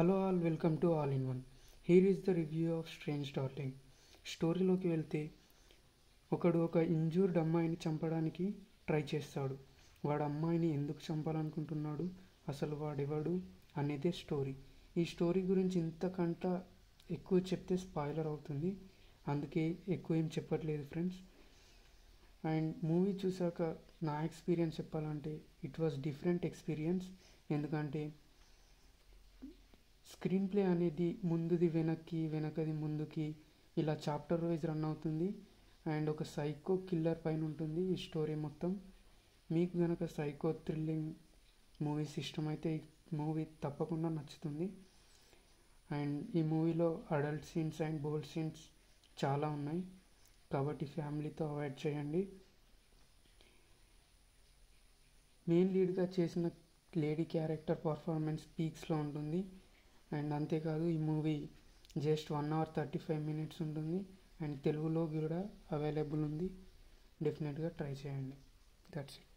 Hello all, welcome to all in one. Here is the review of strange darling. స్టోరీలోకి వెళ్తే ఒకడు ఒక injured అమ్మాయిని చంపడానికి ట్రై చేస్తాడు. వాడు అమ్మాయిని ఎందుకు చంపాలనుకుంటున్నాడు, అసలు వాడెవడు అనేదే స్టోరీ. ఈ స్టోరీ గురించి ఇంతకంట ఎక్కువ చెప్తే స్పాయిలర్ అవుతుంది, అందుకే ఎక్కువ ఏం చెప్పట్లేదు ఫ్రెండ్స్. అండ్ మూవీ చూసాక నా ఎక్స్పీరియన్స్ చెప్పాలంటే ఇట్ వాజ్ డిఫరెంట్ ఎక్స్పీరియన్స్. ఎందుకంటే స్క్రీన్ ప్లే అనేది ముందుది వెనక్కి, వెనకది ముందుకి, ఇలా చాప్టర్ వైజ్ రన్ అవుతుంది. అండ్ ఒక సైకో కిల్లర్ పైన ఉంటుంది ఈ స్టోరీ మొత్తం. మీకు కనుక సైకో థ్రిల్లింగ్ మూవీస్ ఇష్టమైతే ఈ మూవీ తప్పకుండా నచ్చుతుంది. అండ్ ఈ మూవీలో adult scenes and bold scenes చాలా ఉన్నాయి, కాబట్టి ఫ్యామిలీతో అవాయిడ్ చేయండి. మెయిన్ లీడ్గా చేసిన లేడీ క్యారెక్టర్ పర్ఫార్మెన్స్ పీక్స్లో ఉంటుంది. అండ్ అంతేకాదు ఈ మూవీ జస్ట్ 1 hour 35 minutes ఉంటుంది. అండ్ తెలుగులో కూడా అవైలబుల్ ఉంది, డెఫినెట్గా ట్రై చేయండి. That's it.